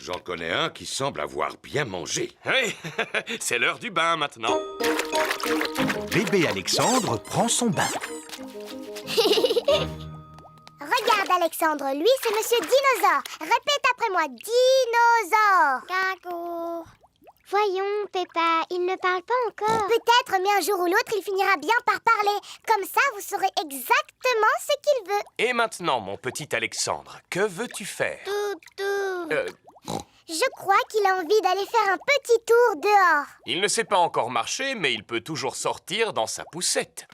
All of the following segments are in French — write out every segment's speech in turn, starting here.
J'en connais un qui semble avoir bien mangé. Oui, c'est l'heure du bain maintenant. Bébé Alexandre prend son bain. Regarde, Alexandre, lui, c'est Monsieur Dinosaure. Répète après moi, Dinosaure. Cacou. Voyons, Peppa, il ne parle pas encore. Peut-être, mais un jour ou l'autre, il finira bien par parler. Comme ça, vous saurez exactement ce qu'il veut. Et maintenant, mon petit Alexandre, que veux-tu faire? Toutou. Je crois qu'il a envie d'aller faire un petit tour dehors. Il ne sait pas encore marcher, mais il peut toujours sortir dans sa poussette.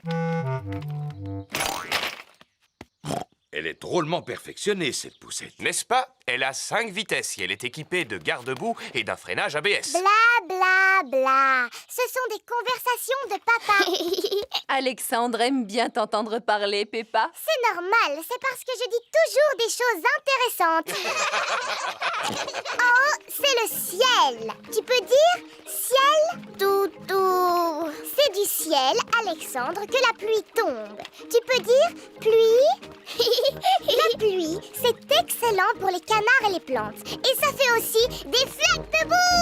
Elle est drôlement perfectionnée, cette poussette. N'est-ce pas? Elle a 5 vitesses et elle est équipée de garde-boue et d'un freinage ABS. Bla bla bla. Ce sont des conversations de papa. Alexandre aime bien t'entendre parler, Peppa. C'est normal, c'est parce que je dis toujours des choses intéressantes. En haut, c'est le ciel. Tu peux dire ciel, toutou. C'est du ciel, Alexandre, que la pluie tombe. Tu peux dire pluie. La pluie, c'est excellent pour les canards et les plantes. Et ça fait aussi des flaques de boue.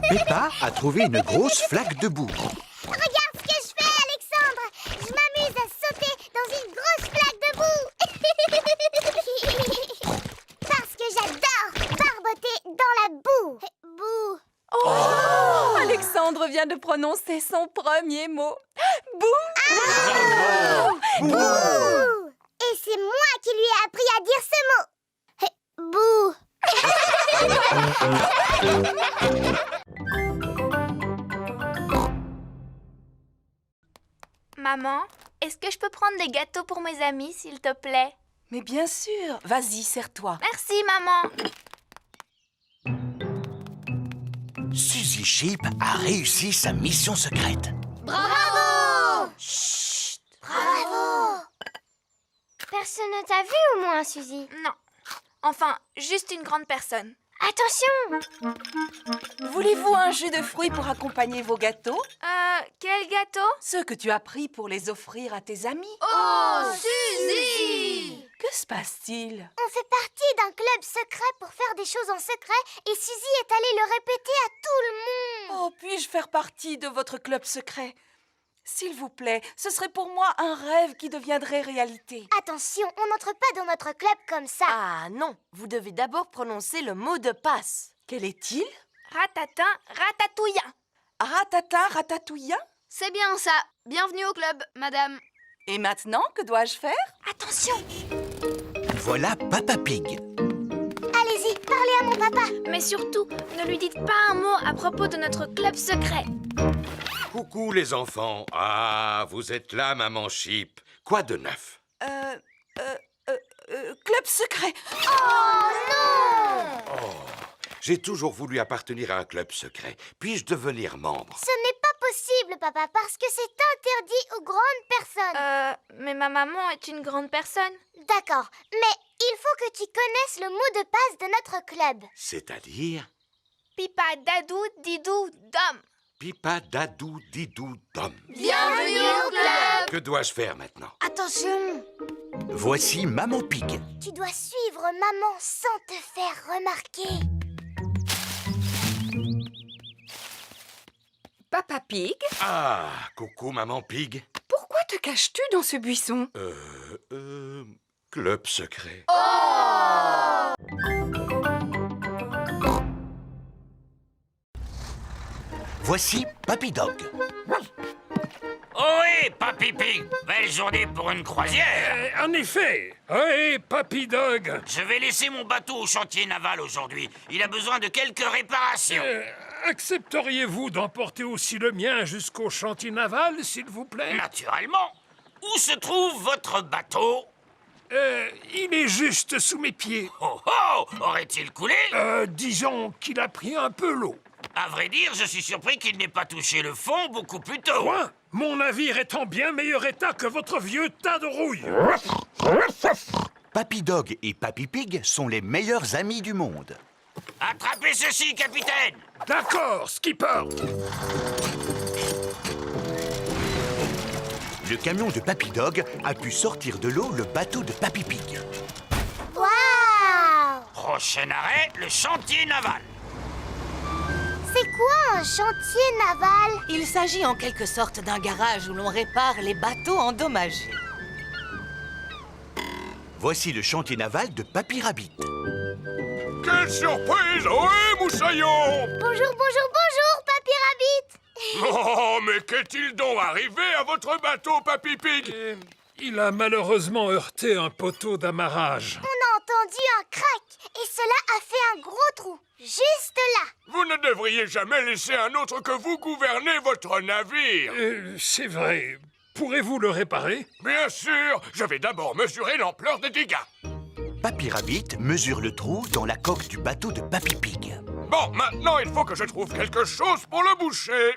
Peppa a trouvé une grosse flaque de boue. Regarde ce que je fais, Alexandre. Je m'amuse à sauter dans une grosse flaque de boue. Parce que j'adore barboter dans la boue. Boue. Oh, Alexandre vient de prononcer son premier mot. Bouh! Bouh. Et c'est moi qui lui ai appris à dire ce mot. Bouh. Maman, est-ce que je peux prendre des gâteaux pour mes amis, s'il te plaît? Mais bien sûr. Vas-y, serre-toi. Merci, maman. Suzy Sheep a réussi sa mission secrète. Bravo. Chut. Bravo. Personne ne t'a vu au moins, Suzy? Non. Enfin, juste une grande personne. Attention. Voulez-vous un jus de fruits pour accompagner vos gâteaux? Quel gâteau? Ceux que tu as pris pour les offrir à tes amis. Oh, Suzy! Que se passe-t-il? On fait partie d'un club secret pour faire des choses en secret et Suzy est allée le répéter à tout le monde. Oh, puis-je faire partie de votre club secret? S'il vous plaît, ce serait pour moi un rêve qui deviendrait réalité. Attention, on n'entre pas dans notre club comme ça. Ah non, vous devez d'abord prononcer le mot de passe. Quel est-il? Ratatin, ratatouillant. Ratata, ratatouilla? C'est bien ça. Bienvenue au club, madame. Et maintenant, que dois-je faire? Attention! Voilà Papa Pig. Allez-y, parlez à mon papa. Mais surtout, ne lui dites pas un mot à propos de notre club secret. Coucou les enfants. Ah, vous êtes là, maman Sheep. Quoi de neuf? Club secret. J'ai toujours voulu appartenir à un club secret. Puis-je devenir membre? Ce n'est pas possible, papa, parce que c'est interdit aux grandes personnes. Mais ma maman est une grande personne. D'accord, mais il faut que tu connaisses le mot de passe de notre club. C'est-à-dire Pipa, dadou, didou, dom. Pipa Dadou Didou Dom. Bienvenue au club! Que dois-je faire maintenant? Attention, Voici Maman Pig. tu dois suivre maman sans te faire remarquer. Papa Pig, Ah, coucou maman Pig. pourquoi te caches-tu dans ce buisson? Club secret. Voici Papy Dog. Ohé, Papy Pig! Belle journée pour une croisière! En effet. Oui, Papy Dog. Je vais laisser mon bateau au chantier naval aujourd'hui. Il a besoin de quelques réparations. Accepteriez-vous d'emporter aussi le mien jusqu'au chantier naval, s'il vous plaît? Naturellement. Où se trouve votre bateau? Il est juste sous mes pieds. Oh oh! Aurait-il coulé? Disons qu'il a pris un peu l'eau. À vrai dire, je suis surpris qu'il n'ait pas touché le fond beaucoup plus tôt. Quoi? Mon navire est en bien meilleur état que votre vieux tas de rouille. Papy Dog et Papy Pig sont les meilleurs amis du monde. Attrapez ceci, capitaine! D'accord, skipper. Le camion de Papy Dog a pu sortir de l'eau le bateau de Papy Pig. Waouh! Oh, Prochain arrêt, le chantier naval. C'est quoi un chantier naval? Il s'agit en quelque sorte d'un garage où l'on répare les bateaux endommagés. Voici le chantier naval de Papy Rabbit. Quelle surprise! Ohé, Moussaillon! Bonjour, bonjour, bonjour, Papy Rabbit. Oh, mais qu'est-il donc arrivé à votre bateau, Papy Pig? Il a malheureusement heurté un poteau d'amarrage. On a entendu un crack et cela a fait un gros trou, juste là. Vous ne devriez jamais laisser un autre que vous gouverner votre navire. C'est vrai. Pourrez-vous le réparer? Bien sûr. Je vais d'abord mesurer l'ampleur des dégâts. Papy Rabbit mesure le trou dans la coque du bateau de Papy Pig. Bon, maintenant, il faut que je trouve quelque chose pour le boucher.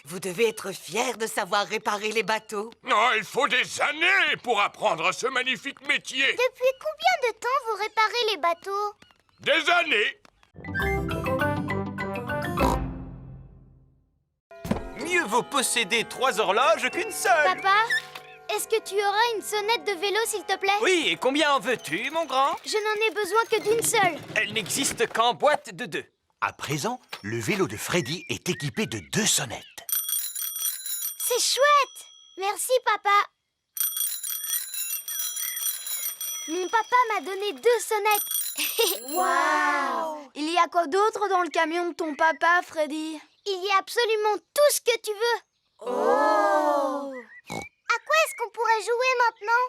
Vous devez être fier de savoir réparer les bateaux. Non, il faut des années pour apprendre ce magnifique métier. Depuis combien de temps vous réparez les bateaux? Des années. Mieux vaut posséder 3 horloges qu'une seule. Papa, est-ce que tu auras une sonnette de vélo, s'il te plaît? Oui, et combien en veux-tu, mon grand? Je n'en ai besoin que d'une seule. Elle n'existe qu'en boîte de 2. À présent, le vélo de Freddy est équipé de 2 sonnettes. C'est chouette. Merci, papa. Mon papa m'a donné 2 sonnettes. Waouh! Il y a quoi d'autre dans le camion de ton papa, Freddy? Il y a absolument tout ce que tu veux. Oh! À quoi est-ce qu'on pourrait jouer maintenant?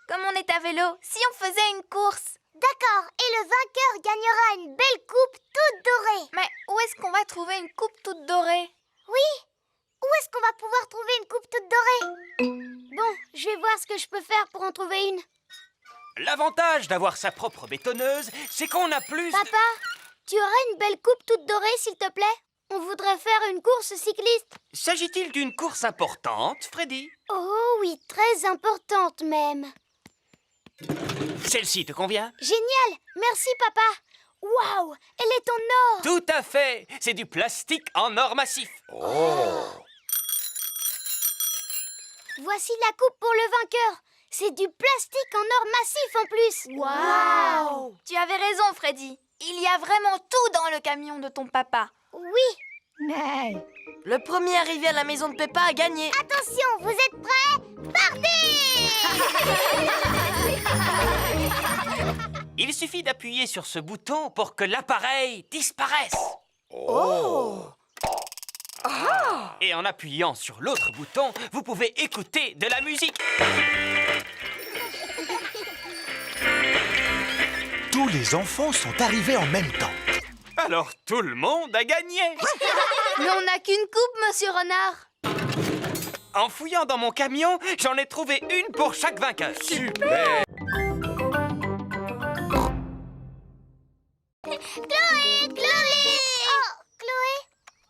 Comme on est à vélo, si on faisait une course. D'accord, et le vainqueur gagnera une belle coupe toute dorée. Mais où est-ce qu'on va trouver une coupe toute dorée? Oui, où est-ce qu'on va pouvoir trouver une coupe toute dorée? Bon, je vais voir ce que je peux faire pour en trouver une. L'avantage d'avoir sa propre bétonneuse, c'est qu'on a plus... Papa, tu aurais une belle coupe toute dorée, s'il te plaît? On voudrait faire une course cycliste. S'agit-il d'une course importante, Freddy? Oh oui, très importante même. Celle-ci te convient? Génial, merci papa. Waouh, elle est en or. Tout à fait. C'est du plastique en or massif. Voici la coupe pour le vainqueur. C'est du plastique en or massif en plus. Waouh! Tu avais raison, Freddy. Il y a vraiment tout dans le camion de ton papa. Oui. Le premier arrivé à la maison de Peppa a gagné. Attention, vous êtes prêts? Partez! Il suffit d'appuyer sur ce bouton pour que l'appareil disparaisse. Et en appuyant sur l'autre bouton, vous pouvez écouter de la musique. Tous les enfants sont arrivés en même temps. Alors tout le monde a gagné. Mais on n'a qu'une coupe, monsieur Renard. En fouillant dans mon camion, j'en ai trouvé une pour chaque vainqueur. Chloé, Chloé! Oh, Chloé!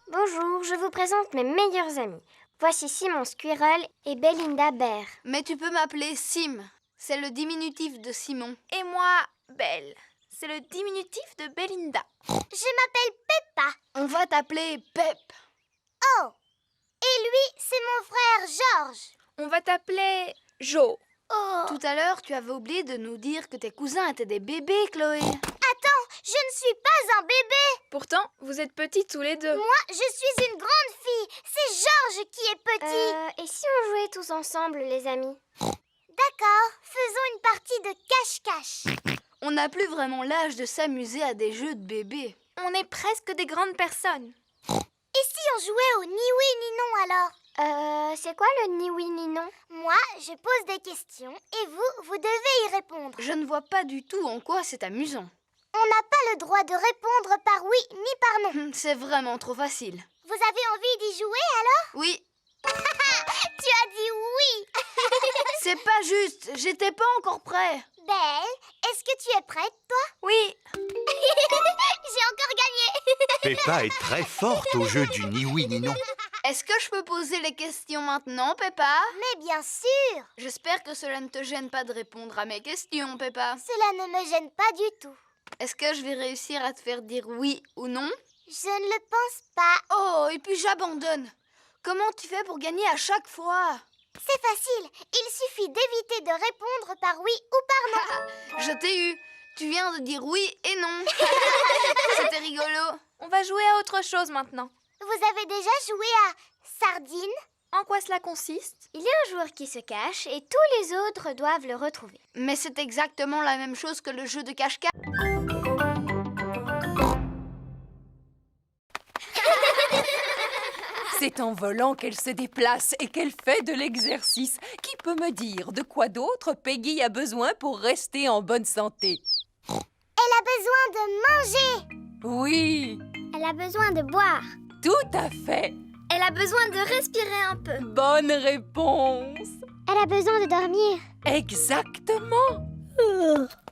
Bonjour, je vous présente mes meilleurs amis. Voici Simon Squirrel et Belinda Bear. Mais tu peux m'appeler Sim. C'est le diminutif de Simon. Et moi, Belle. C'est le diminutif de Belinda. Je m'appelle Peppa. On va t'appeler Pep. Oh! Et lui, c'est mon frère Georges. On va t'appeler Jo. Oh! Tout à l'heure, tu avais oublié de nous dire que tes cousins étaient des bébés, Chloé. Attends, je ne suis pas un bébé. Pourtant, vous êtes petits tous les deux. Moi, je suis une grande fille. C'est Georges qui est petit. Et si on jouait tous ensemble, les amis? D'accord, faisons une partie de cache-cache. On n'a plus vraiment l'âge de s'amuser à des jeux de bébés. On est presque des grandes personnes. Et si on jouait au ni oui ni non alors? C'est quoi le ni oui ni non? Moi, je pose des questions et vous devez y répondre. Je ne vois pas du tout en quoi c'est amusant. On n'a pas le droit de répondre par oui ni par non. C'est vraiment trop facile. Vous avez envie d'y jouer alors? Oui. Tu as dit oui. C'est pas juste, j'étais pas encore prêt. Belle, est-ce que tu es prête, toi? Oui. J'ai encore gagné. Peppa est très forte au jeu du ni oui ni non. Est-ce que je peux poser les questions maintenant, Peppa? Mais bien sûr. J'espère que cela ne te gêne pas de répondre à mes questions, Peppa. Cela ne me gêne pas du tout. Est-ce que je vais réussir à te faire dire oui ou non? Je ne le pense pas. Oh, et puis j'abandonne. Comment tu fais pour gagner à chaque fois? C'est facile. Il suffit d'éviter de répondre par oui ou par non. Je t'ai eu. Tu viens de dire oui et non. C'était rigolo. On va jouer à autre chose maintenant. Vous avez déjà joué à Sardine? En quoi cela consiste? Il y a un joueur qui se cache et tous les autres doivent le retrouver. Mais c'est exactement la même chose que le jeu de cache-cache. C'est en volant qu'elle se déplace et qu'elle fait de l'exercice. Qui peut me dire de quoi d'autre Peggy a besoin pour rester en bonne santé? Elle a besoin de manger. Oui, Elle a besoin de boire. tout à fait. Elle a besoin de respirer un peu. Bonne réponse. Elle a besoin de dormir. Exactement.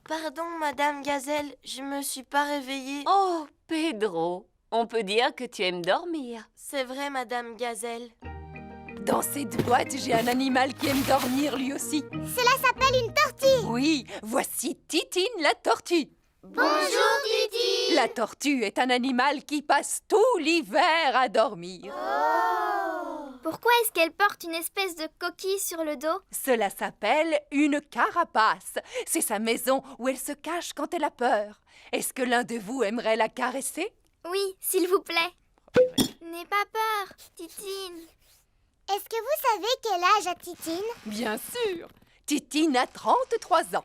Pardon, Madame Gazelle, je me suis pas réveillée. Oh, Pedro, on peut dire que tu aimes dormir. C'est vrai, Madame Gazelle. Dans cette boîte, j'ai un animal qui aime dormir lui aussi. Cela s'appelle une tortue. Oui, voici Titine la tortue. Bonjour, Titi. La tortue est un animal qui passe tout l'hiver à dormir. Pourquoi est-ce qu'elle porte une espèce de coquille sur le dos? Cela s'appelle une carapace. C'est sa maison où elle se cache quand elle a peur. Est-ce que l'un de vous aimerait la caresser? Oui, s'il vous plaît. N'aie pas peur, Titine. Est-ce que vous savez quel âge a Titine? Bien sûr. Titine a 33 ans.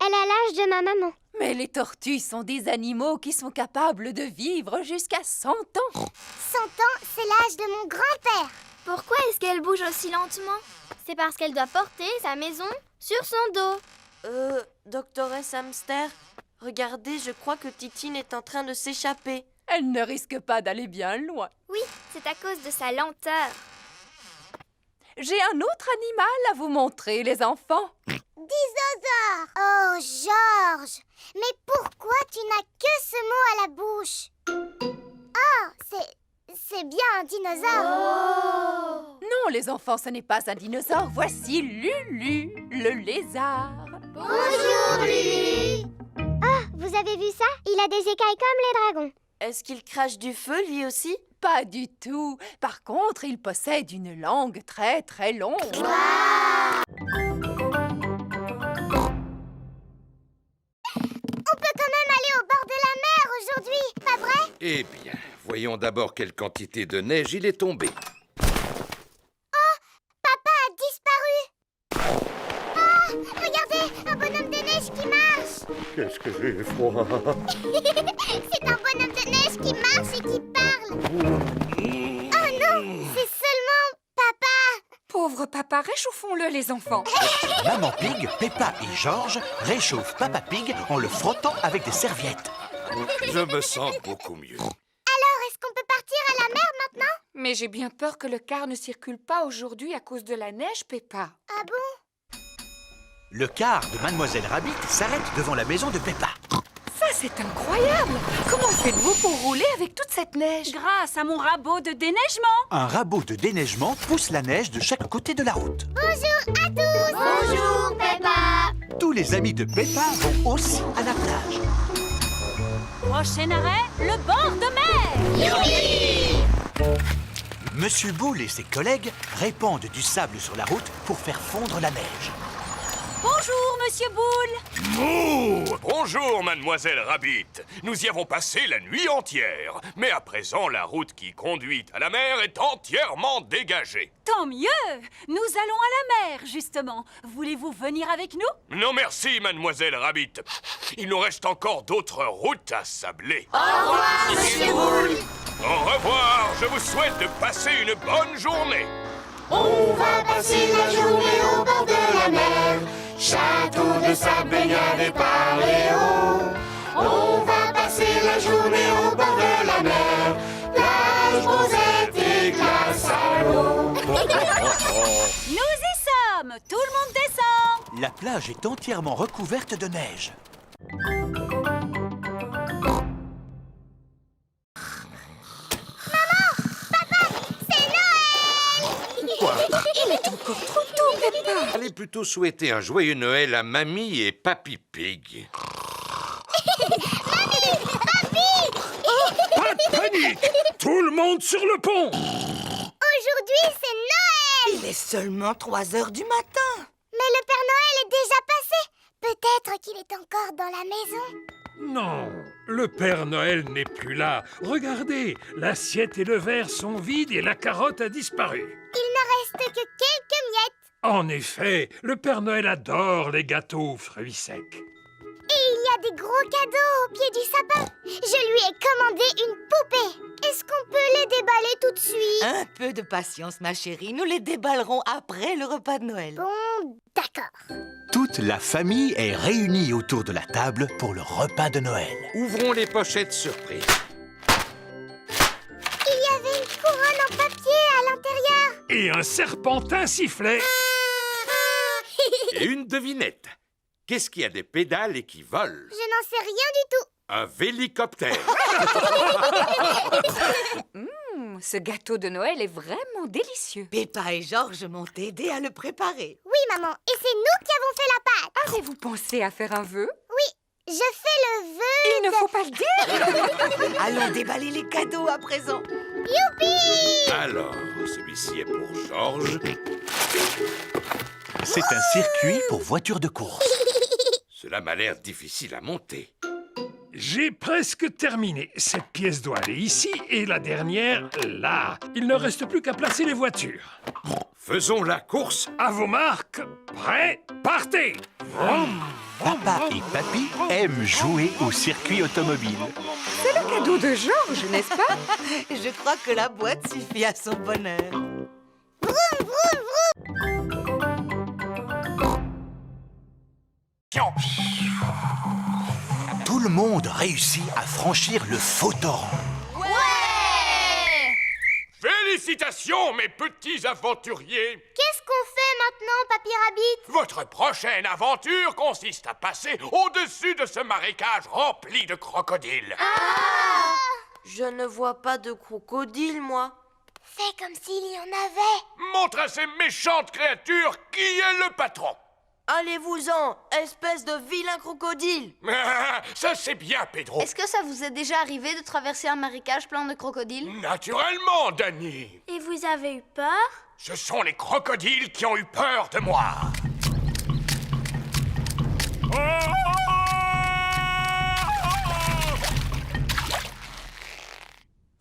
Elle a l'âge de ma maman. Mais les tortues sont des animaux qui sont capables de vivre jusqu'à 100 ans. 100 ans, c'est l'âge de mon grand-père. Pourquoi est-ce qu'elle bouge aussi lentement? C'est parce qu'elle doit porter sa maison sur son dos. Doctoresse Hamster, regardez, je crois que Titine est en train de s'échapper. Elle ne risque pas d'aller bien loin. Oui, c'est à cause de sa lenteur. J'ai un autre animal à vous montrer, les enfants. Dinosaure. Oh, Georges. Mais pourquoi tu n'as que ce mot à la bouche? Oh, c'est bien un dinosaure. Non, les enfants, ce n'est pas un dinosaure. Voici Lulu, le lézard. Bonjour, Lulu. Vous avez vu ça? Il a des écailles comme les dragons. Est-ce qu'il crache du feu, lui aussi? Pas du tout. Par contre, il possède une langue très très longue. On peut quand même aller au bord de la mer aujourd'hui, pas vrai? Eh bien, voyons d'abord quelle quantité de neige il est tombé. Papa a disparu. Oh, regardez, un bonhomme de neige qui marche. Qu'est-ce que j'ai froid. C'est un bonhomme de neige qui marche et qui parle. Oh non, c'est seulement papa. Pauvre papa, réchauffons-le, les enfants. Maman Pig, Peppa et Georges réchauffent Papa Pig en le frottant avec des serviettes. Je me sens beaucoup mieux. Alors, est-ce qu'on peut partir à la mer maintenant? Mais j'ai bien peur que le car ne circule pas aujourd'hui à cause de la neige, Peppa. Ah bon? Le car de Mademoiselle Rabbit s'arrête devant la maison de Peppa. Ça, c'est incroyable! Comment faites-vous pour rouler avec toute cette neige? Grâce à mon rabot de déneigement. Un rabot de déneigement pousse la neige de chaque côté de la route. Bonjour à tous. Bonjour, Peppa. Tous les amis de Peppa vont aussi à la plage. Prochain arrêt, le bord de mer. Monsieur Boule et ses collègues répandent du sable sur la route pour faire fondre la neige. Bonjour, Monsieur Boule. Mouh! Bonjour, Mademoiselle Rabbit. Nous y avons passé la nuit entière. Mais à présent, la route qui conduit à la mer est entièrement dégagée. Tant mieux. Nous allons à la mer, justement. Voulez-vous venir avec nous? Non merci, Mademoiselle Rabbit. Il nous reste encore d'autres routes à sabler. Au revoir, Monsieur Boule. Au revoir. Je vous souhaite de passer une bonne journée. On va passer la journée au bord de la mer. Château de sable, baignade et paléo. On va passer la journée au bord de la mer. Plage, rosette et glace à l'eau. Nous y sommes. Tout le monde descend. La plage est entièrement recouverte de neige. Il est encore trop tôt, Peppa. Allez plutôt souhaiter un joyeux Noël à Mamie et Papy Pig. Pas de panique! Tout le monde sur le pont! Aujourd'hui, c'est Noël. Il est seulement 3 heures du matin. Mais le Père Noël est déjà passé. Peut-être qu'il est encore dans la maison. Non, le Père Noël n'est plus là. Regardez, l'assiette et le verre sont vides et la carotte a disparu. Il ne reste que quelques miettes. En effet, le Père Noël adore les gâteaux aux fruits secs. Et il y a des gros cadeaux au pied du sapin. Je lui ai commandé une poupée. Est-ce qu'on peut les déballer tout de suite? Un peu de patience, ma chérie. Nous les déballerons après le repas de Noël. Bon, d'accord. Toute la famille est réunie autour de la table pour le repas de Noël. Ouvrons les pochettes surprises. Il y avait une couronne en papier à l'intérieur. Et un serpentin sifflait. Et une devinette. Qu'est-ce qui a des pédales et qui vole? Je n'en sais rien du tout. Un vélicoptère. Ce gâteau de Noël est vraiment délicieux. Peppa et Georges m'ont aidé à le préparer. Oui, maman, et c'est nous qui avons fait la pâte. Avez-vous pensé à faire un vœu? Oui, je fais le vœu. Il ne faut pas le dire. Allons déballer les cadeaux à présent. Youpi! Alors, celui-ci est pour Georges. C'est un circuit pour voitures de course. Cela m'a l'air difficile à monter. J'ai presque terminé. Cette pièce doit aller ici et la dernière là. Il ne reste plus qu'à placer les voitures. Faisons la course. À vos marques, prêts, partez! Papa et Papy aiment jouer au circuit automobile. C'est le cadeau de Georges, n'est-ce pas? Je crois que la boîte suffit à son bonheur. Tout le monde réussit à franchir le faux torrent. Félicitations, mes petits aventuriers! Qu'est-ce qu'on fait maintenant, Papy Rabbit? Votre prochaine aventure consiste à passer au-dessus de ce marécage rempli de crocodiles. Je ne vois pas de crocodile, moi. Fais comme s'il y en avait. Montre à ces méchantes créatures qui est le patron. Allez-vous-en, espèce de vilain crocodile! Ça, c'est bien, Pedro. Est-ce que ça vous est déjà arrivé de traverser un marécage plein de crocodiles? Naturellement, Danny. Et vous avez eu peur? Ce sont les crocodiles qui ont eu peur de moi.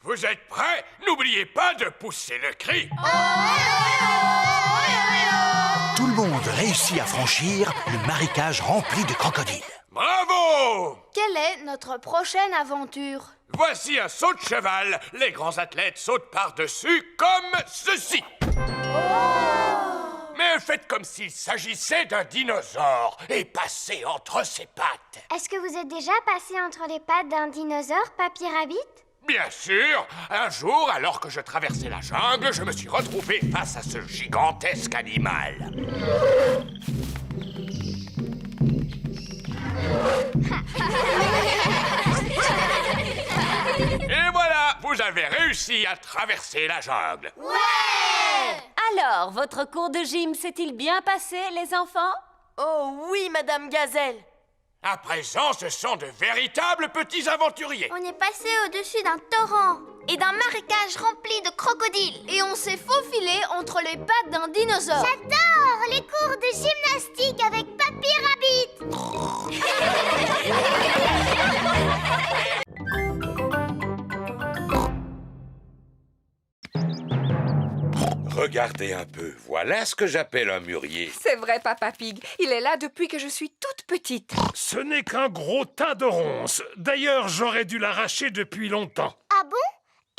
Vous êtes prêts? N'oubliez pas de pousser le cri. Tout le monde réussit à franchir le marécage rempli de crocodiles. Bravo! Quelle est notre prochaine aventure? Voici un saut de cheval. Les grands athlètes sautent par-dessus comme ceci. Mais faites comme s'il s'agissait d'un dinosaure et passez entre ses pattes. Est-ce que vous êtes déjà passé entre les pattes d'un dinosaure, Papy Rabbit? Bien sûr, un jour, alors que je traversais la jungle, je me suis retrouvé face à ce gigantesque animal. Et voilà, vous avez réussi à traverser la jungle. Alors, votre cours de gym s'est-il bien passé, les enfants? Oh oui, Madame Gazelle. À présent, ce sont de véritables petits aventuriers. On est passé au-dessus d'un torrent et d'un marécage rempli de crocodiles. Et on s'est faufilé entre les pattes d'un dinosaure. J'adore les cours de gymnastique avec Papy Rabbit. Regardez un peu, voilà ce que j'appelle un mûrier. C'est vrai, Papa Pig. Il est là depuis que je suis toute petite. Ce n'est qu'un gros tas de ronces. D'ailleurs, j'aurais dû l'arracher depuis longtemps. Ah bon?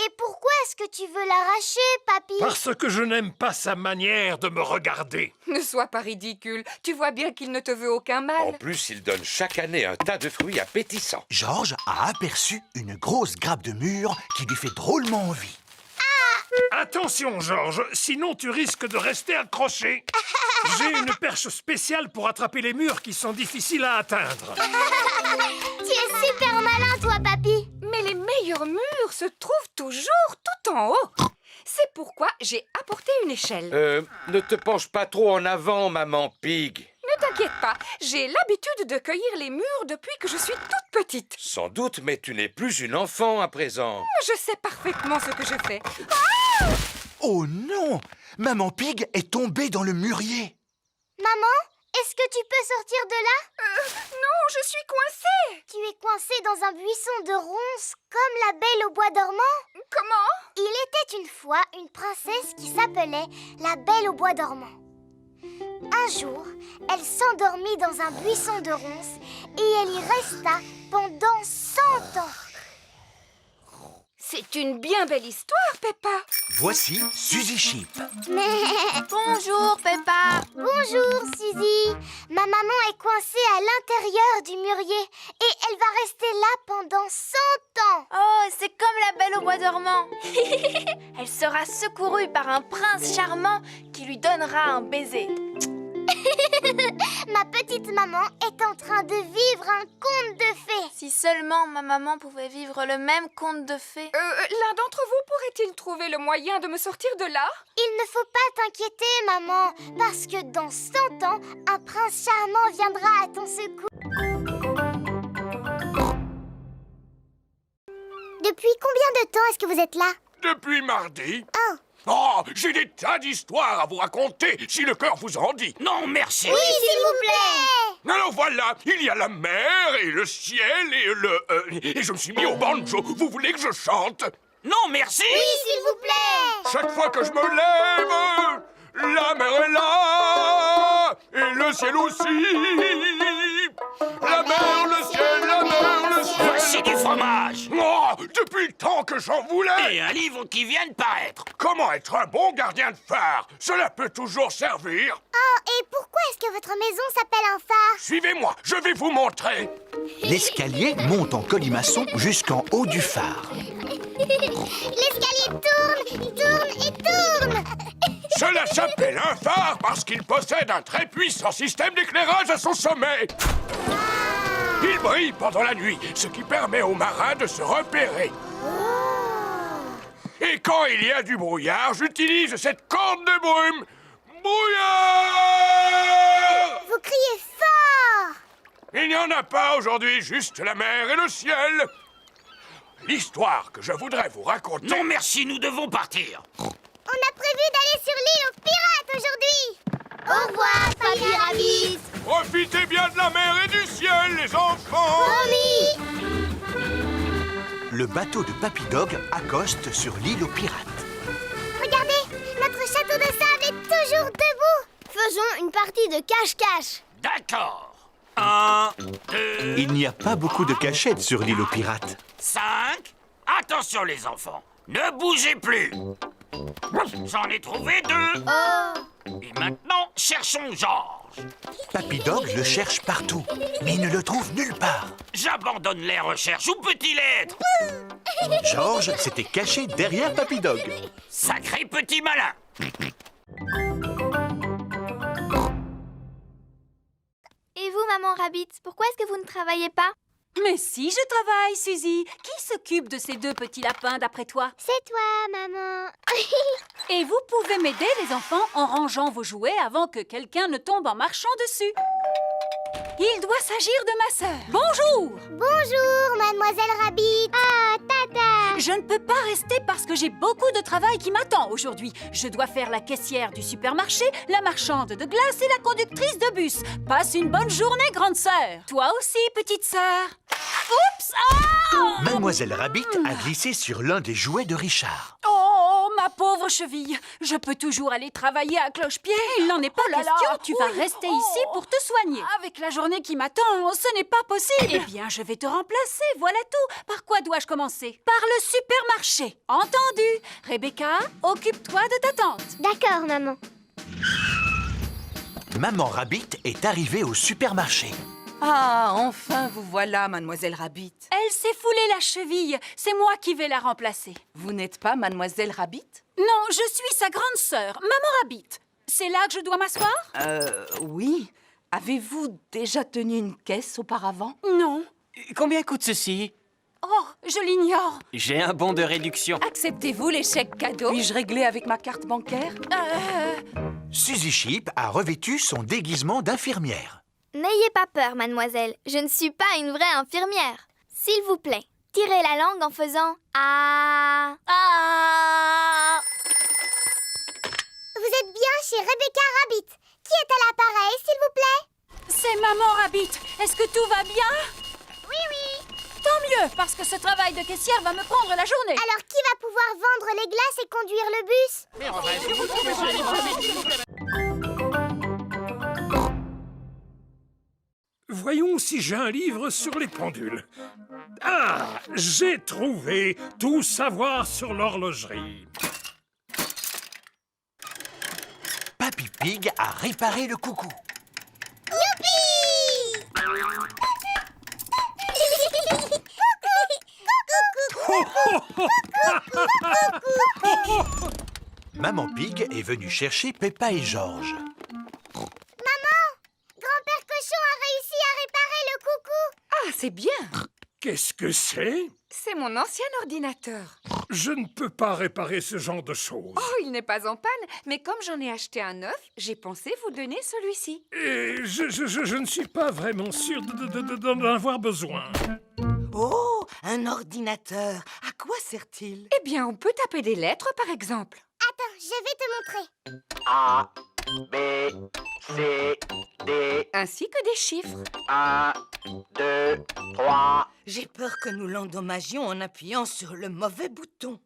Et pourquoi est-ce que tu veux l'arracher, Papy? Parce que je n'aime pas sa manière de me regarder. Ne sois pas ridicule. Tu vois bien qu'il ne te veut aucun En mal. plus, il donne chaque année un tas de fruits appétissants. Georges a aperçu une grosse grappe de mûre qui lui fait drôlement envie. Attention, Georges, sinon tu risques de rester accroché. J'ai une perche spéciale pour attraper les murs qui sont difficiles à atteindre. Tu es super malin, toi, Papy. Mais les meilleurs murs se trouvent toujours tout en haut. C'est pourquoi j'ai apporté une échelle. Ne te penche pas trop en avant, maman Pig. Ne t'inquiète pas, j'ai l'habitude de cueillir les murs depuis que je suis toute petite. Sans doute, mais tu n'es plus une enfant à présent. Je sais parfaitement ce que je fais. Oh non! Maman Pig est tombée dans le mûrier. Maman, est-ce que tu peux sortir de là? Non, coincé dans un buisson de ronces comme la Belle au bois dormant? Comment? Il était une fois une princesse qui s'appelait la Belle au bois dormant. Un jour, elle s'endormit dans un buisson de ronces et elle y resta pendant 100 ans. C'est une bien belle histoire, Peppa. Voici Suzy Sheep. Bonjour, Peppa. Bonjour, Suzy. Ma maman est coincée à l'intérieur du mûrier et elle va rester là pendant 100 ans. Oh, c'est comme la Belle au bois dormant. Elle sera secourue par un prince charmant qui lui donnera un baiser. Ma petite maman est en train de vivre un conte de fées. Si seulement ma maman pouvait vivre le même conte de fées. L'un d'entre vous pourrait-il trouver le moyen de me sortir de là? Il ne faut pas t'inquiéter, maman, parce que dans 100 ans, un prince charmant viendra à ton secours. Depuis combien de temps est-ce que vous êtes là? Depuis mardi. Oh. Oh, j'ai des tas d'histoires à vous raconter, si le cœur vous en dit. Non, merci. Oui, s'il vous plaît. Alors voilà, il y a la mer et le ciel et je me suis mis au banjo. Vous voulez que je chante? Non, merci. Oui, s'il vous plaît. Chaque fois que je me lève, la mer est là et le ciel aussi. La mer, le ciel, la mer, le ciel. Voici du fromage. Oh, depuis le temps que j'en voulais. Et un livre qui vient de paraître. Comment être un bon gardien de phare? Cela peut toujours servir. Oh, et pourquoi est-ce que votre maison s'appelle un phare? Suivez-moi, je vais vous montrer. L'escalier monte en colimaçon jusqu'en haut du phare. L'escalier tourne, il tourne et tourne. Cela s'appelle un phare parce qu'il possède un très puissant système d'éclairage à son sommet. Il brille pendant la nuit, ce qui permet aux marins de se repérer. Et quand il y a du brouillard, j'utilise cette corne de brume. Brouillard! Vous criez fort. Il n'y en a pas aujourd'hui, juste la mer et le ciel. L'histoire que je voudrais vous raconter... Non, merci, nous devons partir. On a prévu d'aller sur l'île aux pirates aujourd'hui. Au revoir, Papy Rabbit. Profitez bien de la mer et du ciel, les enfants. Promis. Le bateau de Papy Dog accoste sur l'île aux pirates. Regardez, notre château de sable est toujours debout. Faisons une partie de cache-cache. D'accord. 1, 2, Il n'y a pas beaucoup de cachettes sur l'île aux pirates. 5. Attention, les enfants. Ne bougez plus. J'en ai trouvé 2. Et maintenant, cherchons Georges. Papy Dog le cherche partout, mais il ne le trouve nulle part. J'abandonne les recherches. Où peut-il être? Georges s'était caché derrière Papy Dog. Sacré petit malin. Et vous, maman Rabbit, pourquoi est-ce que vous ne travaillez pas? Mais si, je travaille, Suzy. Qui s'occupe de ces 2 petits lapins, d'après toi? C'est toi, maman. Et vous pouvez m'aider, les enfants, en rangeant vos jouets avant que quelqu'un ne tombe en marchant dessus. Il doit s'agir de ma sœur. Bonjour! Bonjour, mademoiselle Rabbit. Ah, tata. Je ne peux pas rester parce que j'ai beaucoup de travail qui m'attend aujourd'hui. Je dois faire la caissière du supermarché, la marchande de glace et la conductrice de bus. Passe une bonne journée, grande sœur. Toi aussi, petite sœur. Oups! Ah! Mademoiselle Rabbit a glissé sur l'un des jouets de Richard. Oh, ma pauvre cheville. Je peux toujours aller travailler à cloche-pied. Il n'en est pas question. Tu vas rester ici pour te soigner. Avec la journée qui m'attend, ce n'est pas possible. Eh bien, je vais te remplacer, voilà tout. Par quoi dois-je commencer? Par le supermarché. Entendu? Rebecca, occupe-toi de ta tante. D'accord, maman. Maman Rabbit est arrivée au supermarché. Ah, enfin vous voilà, mademoiselle Rabbit. Elle s'est foulée la cheville. C'est moi qui vais la remplacer. Vous n'êtes pas mademoiselle Rabbit? Non, je suis sa grande sœur, Maman Rabbit. C'est là que je dois m'asseoir? Oui. Avez-vous déjà tenu une caisse auparavant? Non. Combien coûte ceci? Oh, je l'ignore. J'ai un bon de réduction. Acceptez-vous les chèques cadeaux? Puis-je régler avec ma carte bancaire? Suzy Sheep a revêtu son déguisement d'infirmière. N'ayez pas peur, mademoiselle. Je ne suis pas une vraie infirmière. S'il vous plaît, tirez la langue en faisant « Ah ». Ah! Vous êtes bien chez Rebecca Rabbit. Qui est à l'appareil, s'il vous plaît? C'est Maman Rabbit. Est-ce que tout va bien? Oui, oui. mieux, parce que ce travail de caissière va me prendre la journée. Alors qui va pouvoir vendre les glaces et conduire le bus? Voyons si j'ai un livre sur les pendules. Ah, j'ai trouvé Tout savoir sur l'horlogerie. Papy Pig a réparé le coucou. Maman Pig est venue chercher Peppa et George. Maman, grand-père Cochon a réussi à réparer le coucou. Ah, c'est bien. Qu'est-ce que c'est? C'est mon ancien ordinateur. Je ne peux pas réparer ce genre de choses. Oh, il n'est pas en panne, mais comme j'en ai acheté un neuf, j'ai pensé vous donner celui-ci. Et je ne suis pas vraiment sûr d'en avoir besoin. Oh, un ordinateur. À quoi sert-il? Eh bien, on peut taper des lettres, par exemple. Attends, je vais te montrer. A, B, C, D. Ainsi que des chiffres. 1, 2, 3. J'ai peur que nous l'endommagions en appuyant sur le mauvais bouton.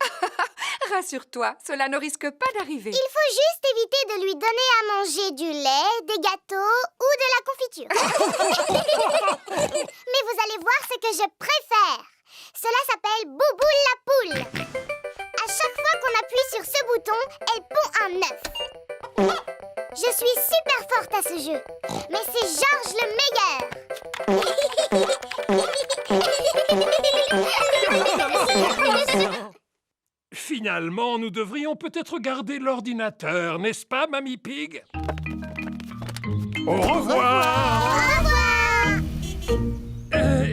Rassure-toi, cela ne risque pas d'arriver. Il faut juste éviter de lui donner à manger du lait, des gâteaux ou de la confiture. Mais vous allez voir ce que je préfère. Cela s'appelle Bouboule la poule. À chaque fois qu'on appuie sur ce bouton, elle pond un œuf. Je suis super forte à ce jeu, mais c'est George le meilleur. Finalement, nous devrions peut-être garder l'ordinateur, n'est-ce pas, Mamie Pig? Au revoir! Au revoir!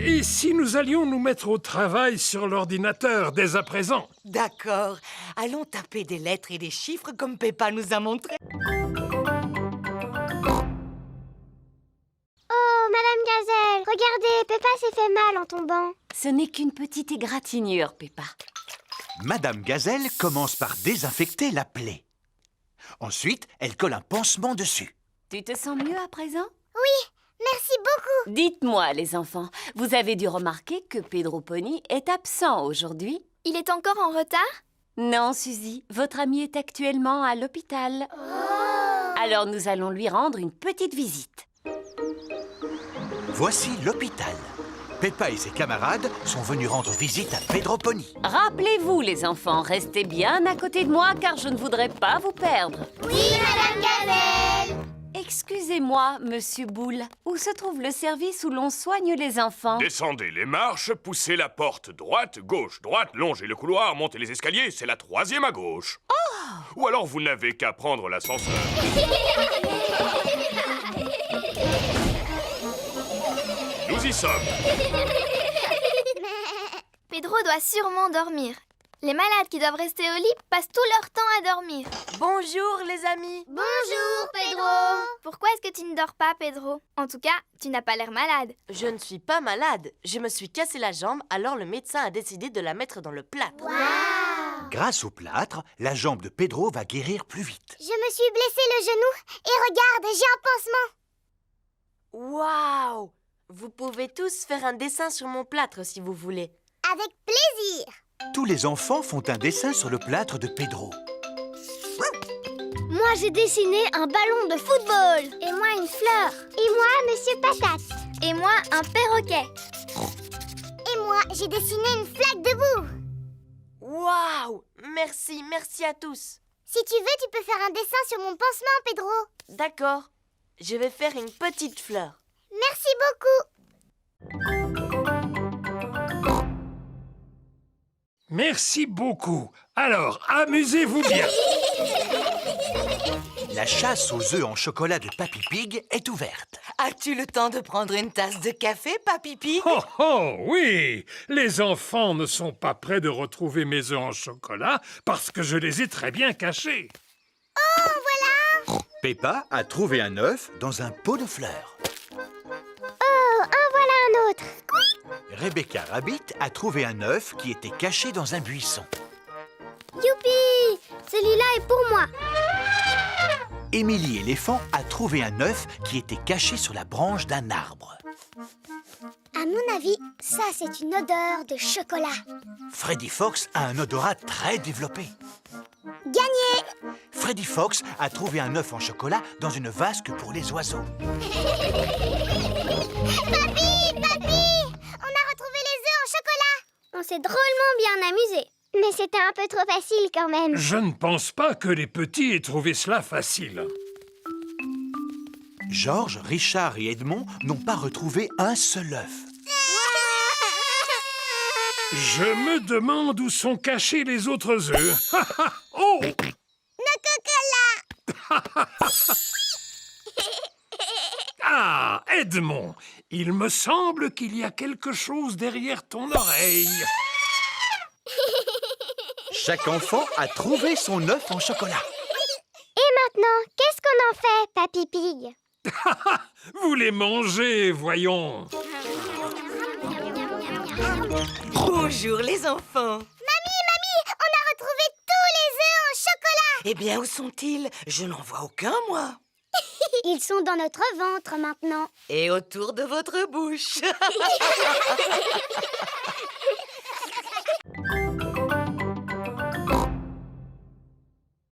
Et si nous allions nous mettre au travail sur l'ordinateur dès à présent? D'accord. Allons taper des lettres et des chiffres comme Peppa nous a montré. Oh, Madame Gazelle, regardez, Peppa s'est fait mal en tombant. Ce n'est qu'une petite égratignure, Peppa. Madame Gazelle commence par désinfecter la plaie. Ensuite, elle colle un pansement dessus. Tu te sens mieux à présent? Oui, merci beaucoup. Dites-moi, les enfants, vous avez dû remarquer que Pedro Pony est absent aujourd'hui? Il est encore en retard? Non, Suzy, votre ami est actuellement à l'hôpital. Alors nous allons lui rendre une petite visite. Voici l'hôpital. Peppa et ses camarades sont venus rendre visite à Pedro Pony. Rappelez-vous, les enfants, restez bien à côté de moi car je ne voudrais pas vous perdre. Oui, Madame Gazelle. Excusez-moi, Monsieur Boule, où se trouve le service où l'on soigne les enfants? Descendez les marches, poussez la porte droite, gauche, droite, longez le couloir, montez les escaliers, c'est la 3e à gauche. Oh! Ou alors vous n'avez qu'à prendre l'ascenseur. Nous y sommes. Pedro doit sûrement dormir. Les malades qui doivent rester au lit passent tout leur temps à dormir. Bonjour les amis. Bonjour, Pedro. Pourquoi est-ce que tu ne dors pas, Pedro? En tout cas, tu n'as pas l'air malade. Je ne suis pas malade. Je me suis cassé la jambe, alors le médecin a décidé de la mettre dans le plâtre. Wow. Grâce au plâtre, la jambe de Pedro va guérir plus vite. Je me suis blessé le genou et regarde, j'ai un pansement. Waouh! Vous pouvez tous faire un dessin sur mon plâtre si vous voulez. Avec plaisir. Tous les enfants font un dessin sur le plâtre de Pedro. Moi, j'ai dessiné un ballon de football. Et moi, une fleur. Et moi, Monsieur Patate. Et moi, un perroquet. Et moi, j'ai dessiné une flaque de boue. Waouh! Merci à tous. Si tu veux, tu peux faire un dessin sur mon pansement, Pedro. D'accord. Je vais faire une petite fleur. Merci beaucoup. Merci beaucoup. Alors, amusez-vous bien. La chasse aux œufs en chocolat de Papy Pig est ouverte. As-tu le temps de prendre une tasse de café, Papy Pig? Oh, oh, oui! Les enfants ne sont pas prêts de retrouver mes œufs en chocolat parce que je les ai très bien cachés. Oh, voilà! Peppa a trouvé un œuf dans un pot de fleurs. Oh, en voilà un autre. Rebecca Rabbit a trouvé un œuf qui était caché dans un buisson. Youpi! Celui-là est pour moi. Émilie Éléphant a trouvé un œuf qui était caché sur la branche d'un arbre. À mon avis, ça c'est une odeur de chocolat. Freddy Fox a un odorat très développé. Gagné! Freddy Fox a trouvé un œuf en chocolat dans une vasque pour les oiseaux. Papy! Papy! On a retrouvé les œufs en chocolat! On s'est drôlement bien amusé. Mais c'était un peu trop facile quand même. Je ne pense pas que les petits aient trouvé cela facile. Georges, Richard et Edmond n'ont pas retrouvé un seul œuf. Je me demande où sont cachés les autres œufs. Oh! Nos cocolas! Ah, Edmond, il me semble qu'il y a quelque chose derrière ton oreille. Chaque enfant a trouvé son œuf en chocolat. Et maintenant, qu'est-ce qu'on en fait, Papy Pig? Vous les mangez, voyons. Bonjour les enfants. Mamie, on a retrouvé tous les œufs en chocolat! Eh bien, où sont-ils? Je n'en vois aucun, moi. Ils sont dans notre ventre maintenant. Et autour de votre bouche.